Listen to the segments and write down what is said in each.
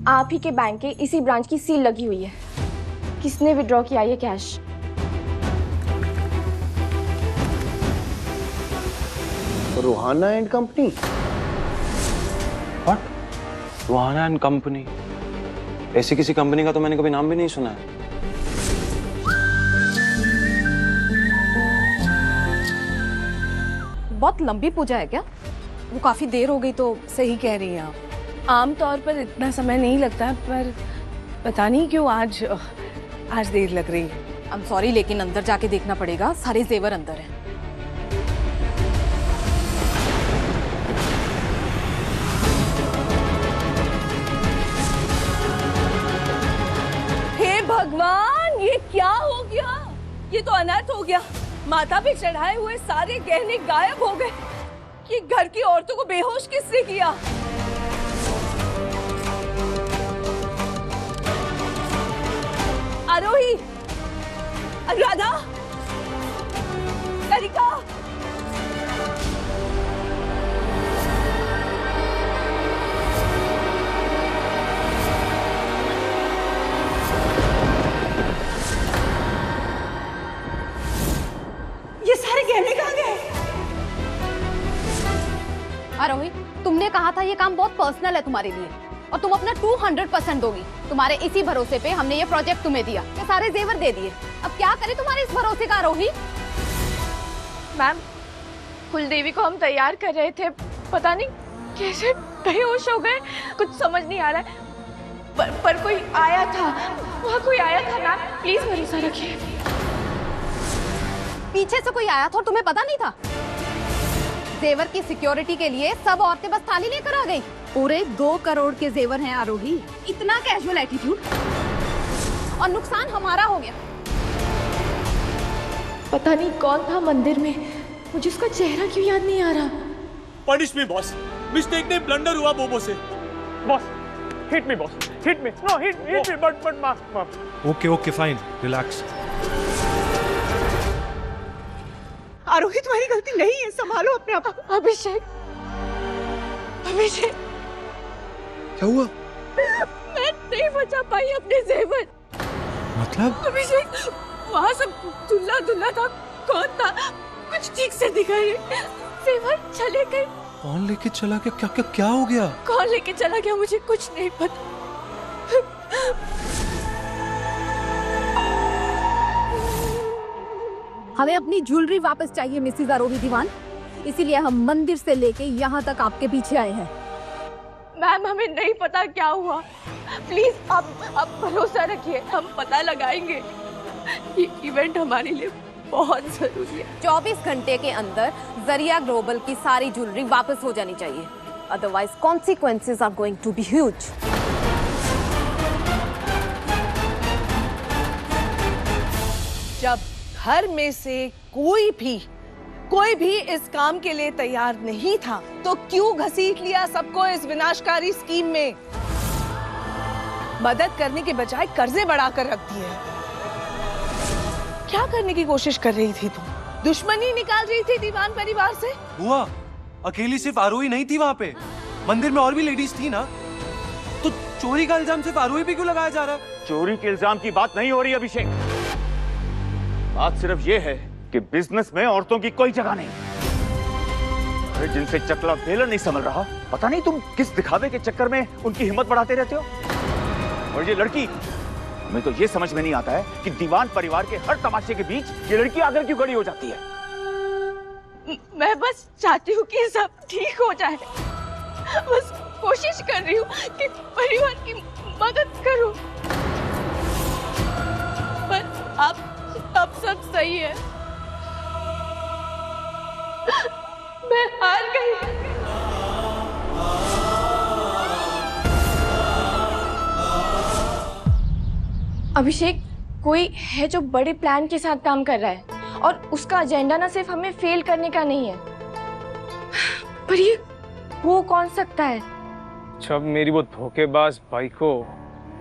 आप ही के बैंक के इसी ब्रांच की सील लगी हुई है। किसने विड्रॉ किया ये cash? Rohana and company. What? Rohana and company? ऐसी किसी कंपनी का तो मैंने कभी नाम भी नहीं सुना है। बहुत लंबी पूजा है क्या? वो काफी देर हो गई तो। सही कह रही हैं आप। आमतौर पर इतना समय नहीं लगता, पर पता नहीं क्यों आज देर लग रही है। आई एम सॉरी, लेकिन अंदर जाके देखना पड़ेगा। सारे जेवर अंदर हैं। हे भगवान, ये क्या हो गया? ये तो अनर्थ हो गया। माता पे चढ़ाए हुए सारे गहने गायब हो गए। ये घर की औरतों को बेहोश किसने किया? आरोही, अनुराधा, सरिका, ये सारे गहने कहाँ गए? आरोही, तुमने कहा था ये काम बहुत पर्सनल है तुम्हारे लिए और तुम अपना 200% दोगी। तुम्हारे इसी भरोसे पे हमने ये प्रोजेक्ट तुम्हें दिया। ये सारे जेवर दे दिए। अब क्या करें तुम्हारे इस भरोसे का आरोही? मैम, कुलदेवी को हम तैयार कर रहे थे, पता नहीं कैसे बेहोश हो गए, कुछ समझ नहीं आ रहा है। पर कोई आया था, वहाँ कोई आया था मैम, प्लीज भरोसा रखिए। पीछे से कोई आया था और तुम्हें पता नहीं था? जेवर की सिक्योरिटी के लिए सब औरतें बस थाली लेकर आ गई। पूरे 2 करोड़ के जेवर हैं आरोही। इतना कैजुअल एटीट्यूड, और नुकसान हमारा हो गया। पता नहीं कौन था मंदिर में, मुझे उसका चेहरा क्यों याद नहीं आ रहा। पनिश मी बॉस, मिस्टेक ने ब्लंडर हुआ बोबो से। Boss, hit me boss, hit me, no hit me, but माफ। Okay fine, relax. आरोही, तुम्हारी गलती नहीं है, संभालो अपने आप। अभिषेक, अभिषेक, क्या हुआ? मैं नहीं बचा पाई अपने जेवर। मतलब? अभिषेक, वहाँ सब दुल्ला दुल्ला था, कौन था कुछ ठीक से दिखाई नहीं। जेवर चले गए। कौन लेके चला गया? क्या क्या क्या हो गया? कौन लेके चला गया मुझे कुछ नहीं पता। हमें अपनी ज्वेलरी वापस चाहिए मिसेस आरोही दीवान, इसीलिए हम मंदिर से लेके यहाँ तक आपके पीछे आए हैं। मैम, हमें नहीं पता क्या हुआ, प्लीज आप भरोसा रखिए, हम पता लगाएंगे। ये इवेंट हमारे लिए बहुत जरूरी है। 24 घंटे के अंदर जरिया ग्लोबल की सारी ज्वेलरी वापस हो जानी चाहिए, otherwise consequences are going to be huge. जब घर में से कोई भी इस काम के लिए तैयार नहीं था, तो क्यों घसीट लिया सबको इस विनाशकारी स्कीम में? मदद करने के बजाय कर्जे बढ़ाकर रख दिए। क्या करने की कोशिश कर रही थी तुम? दुश्मनी निकाल रही थी दीवान परिवार से? हुआ अकेली सिर्फ आरोही नहीं थी वहाँ पे, मंदिर में और भी लेडीज थी ना, तो चोरी का इल्जाम सिर्फ आरोही पे क्यों लगाया जा रहा है? चोरी के इल्जाम की बात नहीं हो रही अभिषेक, बात सिर्फ ये है कि बिजनेस में औरतों की कोई जगह नहीं। अरे जिनसे चकला बेलन नहीं संभल रहा, पता नहीं तुम किस दिखावे के चक्कर में उनकी हिम्मत बढ़ाते रहते हो। और ये लड़की, हमें तो ये समझ में नहीं आता है कि दीवान परिवार के हर तमाशे के बीच ये लड़की आकर क्यों खड़ी हो जाती है। मैं बस चाहती हूँ कि सब ठीक हो जाए, बस कोशिश कर रही हूँ कि परिवार की मदद करूँ, पर अब सब सही है। मैं हार गई। अभिषेक, कोई है जो बड़े प्लान के साथ काम कर रहा है और उसका एजेंडा ना सिर्फ हमें फेल करने का नहीं है, पर ये वो कौन सकता है? जब मेरी वो धोखेबाज भाई को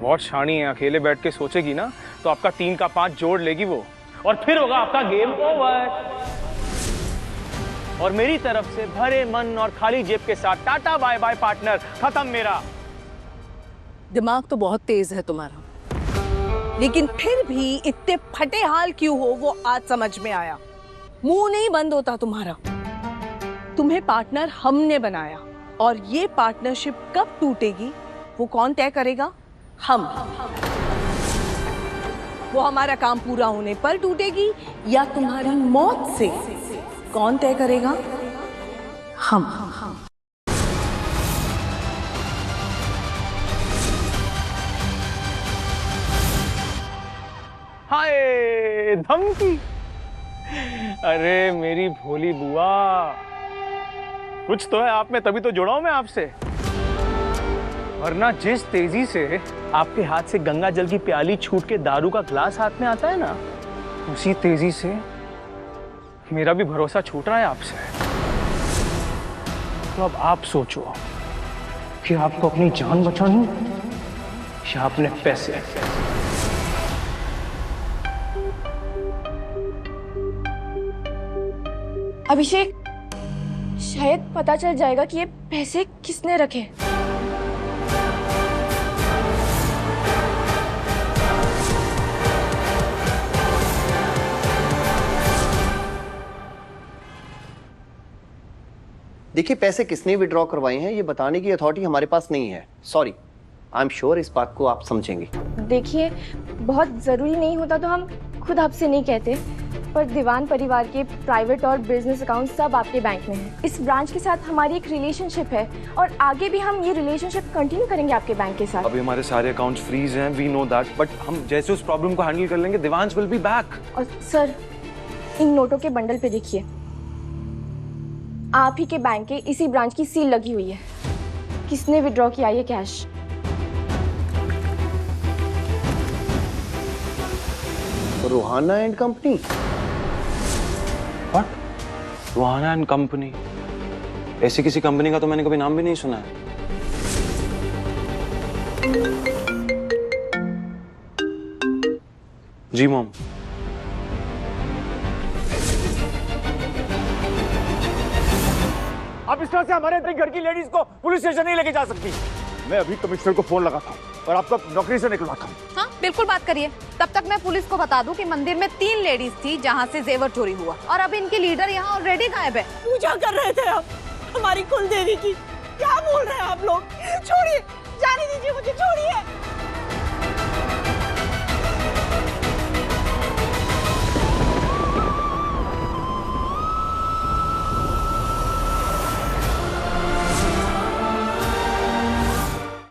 बहुत शानी है, अकेले बैठ के सोचेगी ना तो आपका 3 का 5 जोड़ लेगी वो, और फिर होगा आपका गेम ओवर। और मेरी तरफ से भरे मन और खाली जेब के साथ टाटा बाय बाय पार्टनर, खत्म मेरा। दिमाग तो बहुत तेज है तुम्हारा, लेकिन फिर भी इतने फटे हाल क्यों हो वो आज समझ में आया। मुंह नहीं बंद होता तुम्हारा। तुम्हें पार्टनर हमने बनाया और ये पार्टनरशिप कब टूटेगी वो कौन तय करेगा? हम। वो हमारा काम पूरा होने पर टूटेगी या तुम्हारी मौत से? कौन तय करेगा? हम। हाय धमकी। अरे मेरी भोली बुआ, कुछ तो है आप में, तभी तो जुड़ा हूं मैं आपसे। वरना जिस तेजी से आपके हाथ से गंगा जल की प्याली छूट के दारू का ग्लास हाथ में आता है ना, उसी तेजी से मेरा भी भरोसा छूट रहा है आपसे। तो अब आप सोचो कि आपको अपनी जान बचानी या अपने पैसे। अभिषेक, शायद पता चल जाएगा कि ये पैसे किसने रखे। देखिए, पैसे किसने विड्रॉ करवाए हैं ये बताने की अथॉरिटी हमारे पास नहीं है। सॉरी, आई एम श्योर इस बात को आप समझेंगे। देखिए, बहुत जरूरी नहीं होता तो हम खुद आपसे नहीं कहते, पर दीवान परिवार के प्राइवेट और बिजनेस अकाउंट सब आपके बैंक में हैं। इस ब्रांच के साथ हमारी एक रिलेशनशिप है और आगे भी हम ये रिलेशनशिप कंटिन्यू करेंगे आपके बैंक के साथ। अभी हमारे सारे अकाउंट्स फ्रीज हैं, वी नो दैट, बट हम जैसे उस प्रॉब्लम को हैंडल कर लेंगे, दिवांश विल बी बैक। और सर, इन नोटों के बंडल पे देखिए, आप ही के बैंक के इसी ब्रांच की सील लगी हुई है। किसने विड्रॉ किया ये cash? Rohana and company. What? Rohana and company? ऐसी किसी कंपनी का तो मैंने कभी नाम भी नहीं सुना है। जी मॉम। आप इस तरह से हमारे अपने घर की लेडीज को पुलिस स्टेशन नहीं लेके जा सकती। मैं अभी कमिश्नर को फोन लगाता हूँ और आपको नौकरी से निकलवाता हूँ। हाँ बिल्कुल, बात करिए। तब तक मैं पुलिस को बता दूं कि मंदिर में 3 लेडीज थी जहाँ से जेवर चोरी हुआ और अब इनके लीडर यहाँ ऑलरेडी गायब है। पूजा कर रहे थे आप हमारी कुल देवी की। क्या बोल रहे हैं आप लोग? छोड़िए।